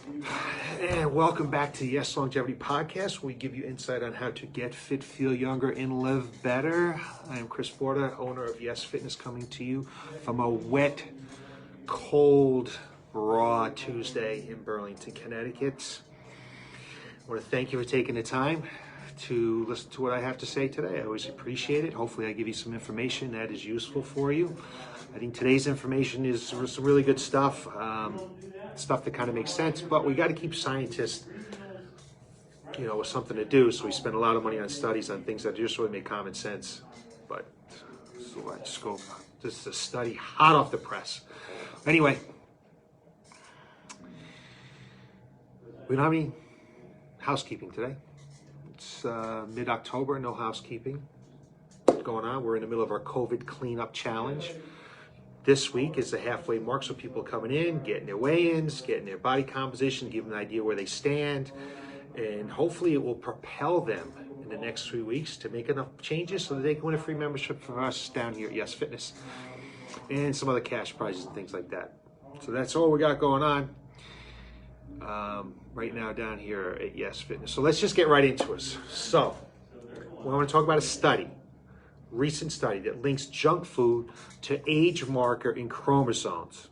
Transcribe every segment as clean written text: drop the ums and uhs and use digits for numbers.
And welcome back to the Y.E.S Longevity Podcast, where we give you insight on how to get fit, feel younger, and live better. I am Chris Porter, owner of Y.E.S Fitness, coming to you from a wet, cold, raw Tuesday in Burlington, Connecticut. I want to thank you for taking the time to listen to what I have to say today. I always appreciate it. Hopefully I give you some information that is useful for you. I think today's information is some really good stuff, stuff that kind of makes sense, but we got to keep scientists, with something to do. So we spend a lot of money on studies on things that just really make common sense. But so let's go. This is a study hot off the press. Anyway, we don't have any housekeeping today. It's mid-October, no housekeeping going on. We're in the middle of our COVID cleanup challenge. This week is the halfway mark, so people are coming in, getting their weigh-ins, getting their body composition, give them an idea where they stand, and hopefully it will propel them in the next 3 weeks to make enough changes so that they can win a free membership from us down here at Y.E.S Fitness and some other cash prizes and things like that. So that's all we got going on right now down here at Y.E.S Fitness. So let's just get right into it. So we want to talk about a study. Recent study that links junk food to age marker in chromosomes.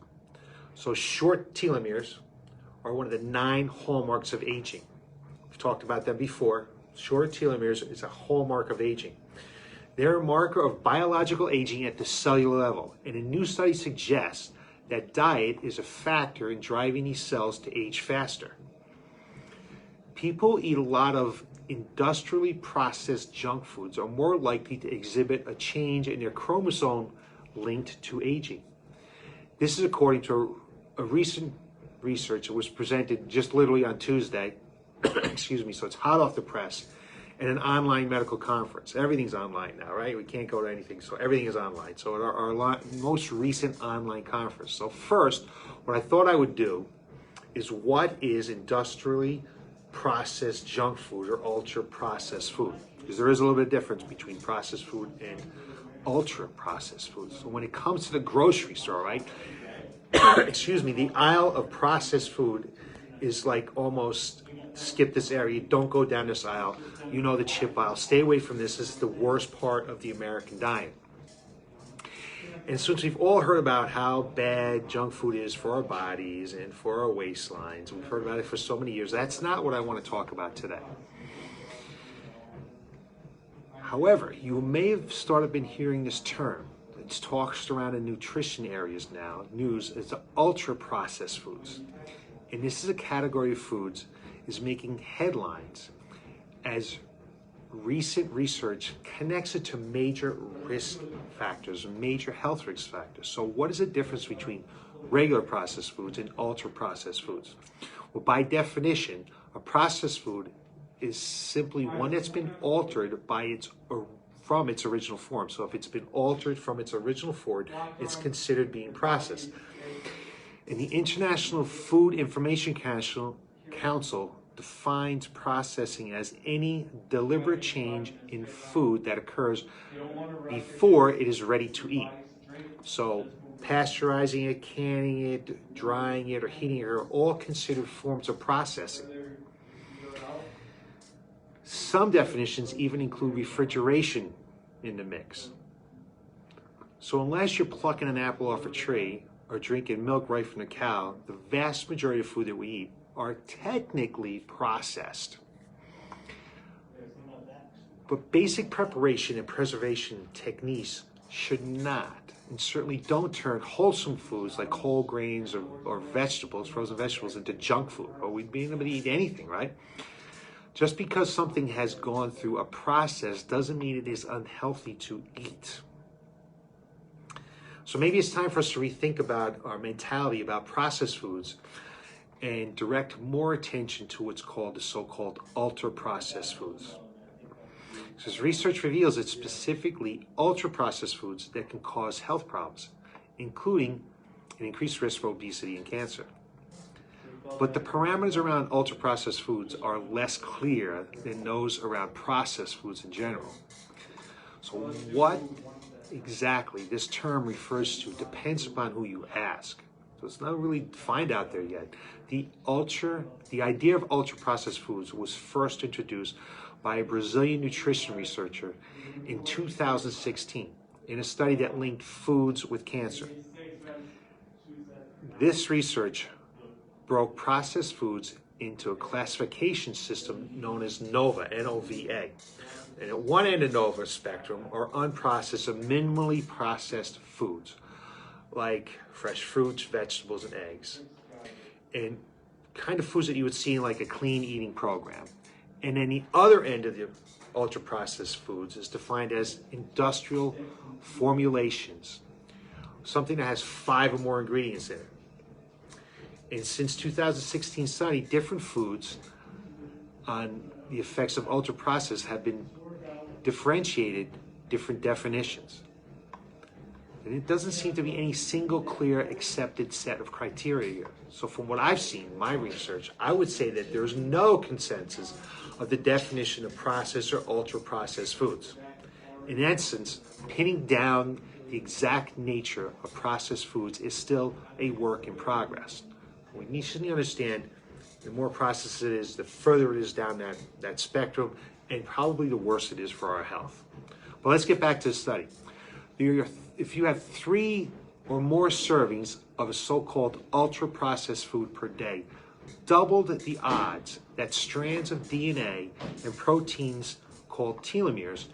So short telomeres are one of the 9 hallmarks of aging. We've talked about them before. Short telomeres is a hallmark of aging. They're a marker of biological aging at the cellular level, and a new study suggests that diet is a factor in driving these cells to age faster. People eat a lot of industrially processed junk foods are more likely to exhibit a change in their chromosome linked to aging. This is according to a recent research that was presented just literally on Tuesday, excuse me, so it's hot off the press, at an online medical conference. Everything's online now, right? We can't go to anything, so everything is online. So at our most recent online conference. So first, what I thought I would do is what is industrially processed junk food or ultra processed food, because there is a little bit of difference between processed food and ultra processed food. So when it comes to the grocery store, right, excuse me, the aisle of processed food is like almost skip this area, don't go down this aisle, the chip aisle, stay away from this. This is the worst part of the American diet. And since we've all heard about how bad junk food is for our bodies and for our waistlines, we've heard about it for so many years, that's not what I want to talk about today. However, you may have been hearing this term. It's talked around in nutrition areas now, news, as the ultra-processed foods. And this is a category of foods is making headlines as recent research connects it to major risk factors, major health risk factors. So what is the difference between regular processed foods and ultra processed foods? Well, by definition, a processed food is simply one that's been altered from its original form. So if it's been altered from its original form, it's considered being processed. And the International Food Information Council defines processing as any deliberate change in food that occurs before it is ready to eat. So pasteurizing it, canning it, drying it, or heating it are all considered forms of processing. Some definitions even include refrigeration in the mix. So unless you're plucking an apple off a tree or drinking milk right from the cow, the vast majority of food that we eat are technically processed. But basic preparation and preservation techniques should not, and certainly don't turn wholesome foods like whole grains or vegetables, frozen vegetables, into junk food, or we'd be able to eat anything, right? Just because something has gone through a process doesn't mean it is unhealthy to eat. So maybe it's time for us to rethink about our mentality about processed foods and direct more attention to what's called the so-called ultra-processed foods. Because research reveals it's specifically ultra-processed foods that can cause health problems, including an increased risk for obesity and cancer. But the parameters around ultra-processed foods are less clear than those around processed foods in general. So what exactly this term refers to depends upon who you ask. So it's not really defined out there yet. The idea of ultra-processed foods was first introduced by a Brazilian nutrition researcher in 2016 in a study that linked foods with cancer. This research broke processed foods into a classification system known as NOVA, N-O-V-A. And at one end of NOVA spectrum are unprocessed or minimally processed foods, like fresh fruits, vegetables, and eggs, and kind of foods that you would see in like a clean eating program. And then the other end of the ultra-processed foods is defined as industrial formulations, something that has 5 or more ingredients in it. And since 2016 study, different foods on the effects of ultra-processed have been differentiated, different definitions. And it doesn't seem to be any single clear accepted set of criteria here. So from what I've seen in my research, I would say that there's no consensus of the definition of processed or ultra-processed foods. In essence, pinning down the exact nature of processed foods is still a work in progress. We need to understand the more processed it is, the further it is down that spectrum, and probably the worse it is for our health. But let's get back to the study. If you have 3 or more servings of a so-called ultra-processed food per day, doubled the odds that strands of DNA and proteins called telomeres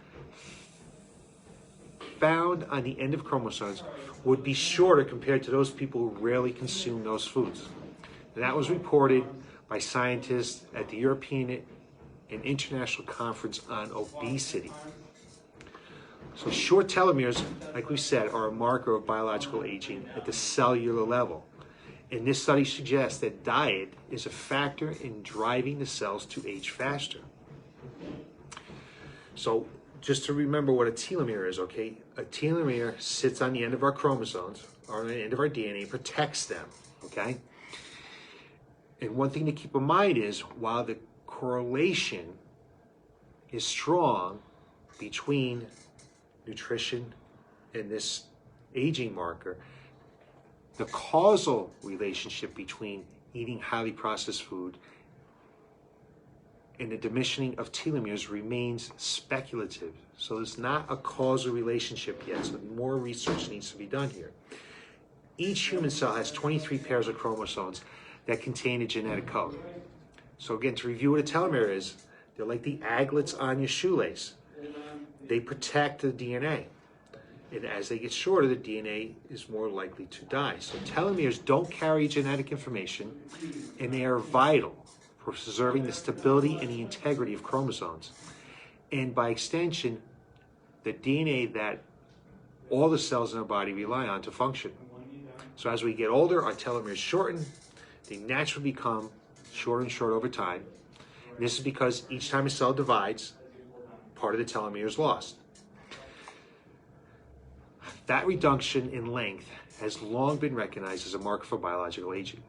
found on the end of chromosomes would be shorter compared to those people who rarely consume those foods. And that was reported by scientists at the European and International Conference on Obesity. So short telomeres, like we said, are a marker of biological aging at the cellular level. And this study suggests that diet is a factor in driving the cells to age faster. So just to remember what a telomere is, okay? A telomere sits on the end of our chromosomes, or on the end of our DNA, protects them, okay? And one thing to keep in mind is, while the correlation is strong between nutrition and this aging marker, the causal relationship between eating highly processed food and the diminishing of telomeres remains speculative. So there's not a causal relationship yet, so more research needs to be done here. Each human cell has 23 pairs of chromosomes that contain a genetic code. So again, to review what a telomere is, they're like the aglets on your shoelace. They protect the DNA. And as they get shorter, the DNA is more likely to die. So telomeres don't carry genetic information, and they are vital for preserving the stability and the integrity of chromosomes. And by extension, the DNA that all the cells in our body rely on to function. So as we get older, our telomeres shorten. They naturally become shorter and shorter over time. And this is because each time a cell divides, part of the telomere is lost. That reduction in length has long been recognized as a marker for biological aging.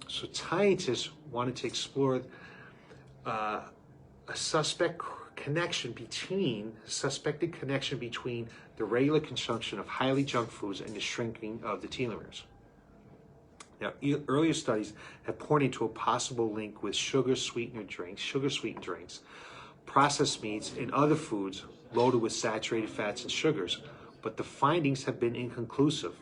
So scientists wanted to explore a suspected connection between the regular consumption of highly junk foods and the shrinking of the telomeres. Now, earlier studies have pointed to a possible link with sugar-sweetened drinks, processed meats, and other foods loaded with saturated fats and sugars, but the findings have been inconclusive.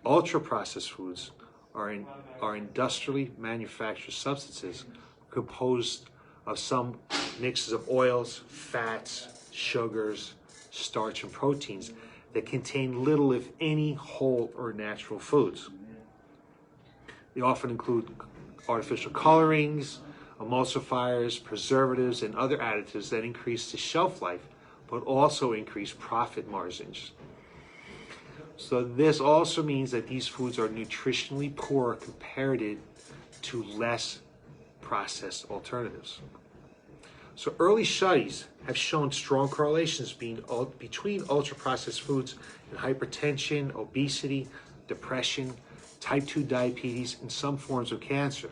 Ultra-processed foods are industrially manufactured substances composed of some mixes of oils, fats, sugars, starch, and proteins that contain little, if any, whole or natural foods. They often include artificial colorings, emulsifiers, preservatives, and other additives that increase the shelf life, but also increase profit margins. So this also means that these foods are nutritionally poor compared to less processed alternatives. So early studies have shown strong correlations between ultra-processed foods and hypertension, obesity, depression, type 2 diabetes, and some forms of cancer.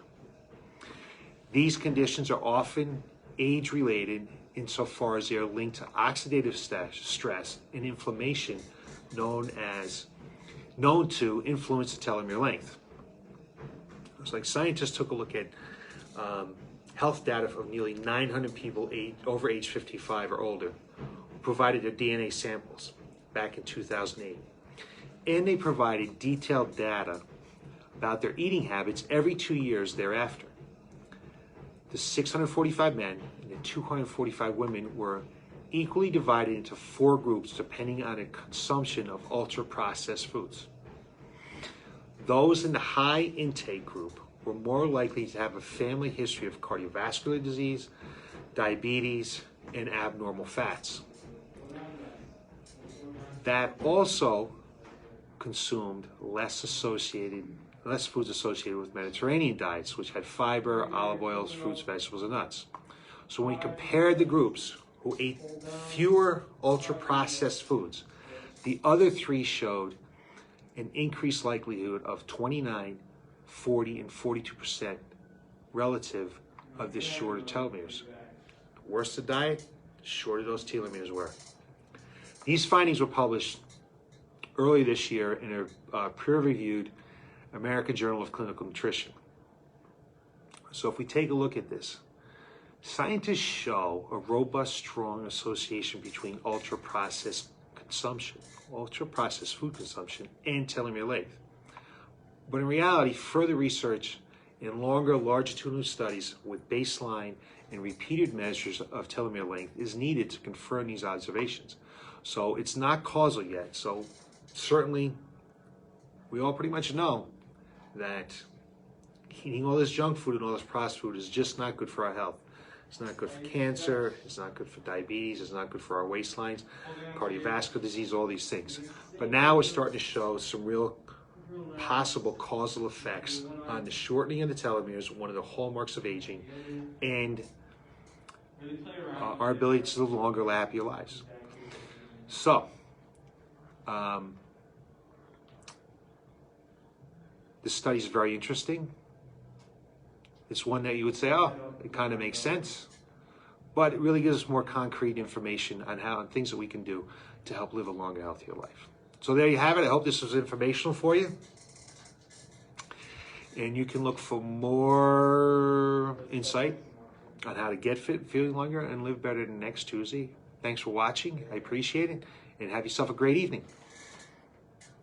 These conditions are often age-related insofar as they are linked to oxidative stress and inflammation known as known to influence the telomere length. It's like scientists took a look at health data of nearly 900 people over age 55 or older, who provided their DNA samples back in 2008. And they provided detailed data about their eating habits every 2 years thereafter. The 645 men and the 245 women were equally divided into 4 groups depending on their consumption of ultra-processed foods. Those in the high intake group were more likely to have a family history of cardiovascular disease, diabetes, and abnormal fats. That also consumed less foods associated with Mediterranean diets, which had fiber, olive oils, fruits, vegetables, and nuts. So when we compared the groups who ate fewer ultra-processed foods, the other 3 showed an increased likelihood of 29, 40, and 42% relative of the shorter telomeres. The worse the diet, the shorter those telomeres were. These findings were published early this year in a peer-reviewed American Journal of Clinical Nutrition. So if we take a look at this, scientists show a robust, strong association between ultra-processed food consumption, and telomere length. But in reality, further research and longer longitudinal studies with baseline and repeated measures of telomere length is needed to confirm these observations. So it's not causal yet. So certainly, we all pretty much know that eating all this junk food and all this processed food is just not good for our health. It's not good for cancer, it's not good for diabetes, it's not good for our waistlines, cardiovascular disease, all these things. But now we're starting to show some real possible causal effects on the shortening of the telomeres, one of the hallmarks of aging, and our ability to live longer, happier lives. So, this study is very interesting. It's one that you would say, oh, it kind of makes sense. But it really gives us more concrete information on things that we can do to help live a longer, healthier life. So there you have it. I hope this was informational for you. And you can look for more insight on how to get fit, feeling longer, and live better than next Tuesday. Thanks for watching. I appreciate it. And have yourself a great evening.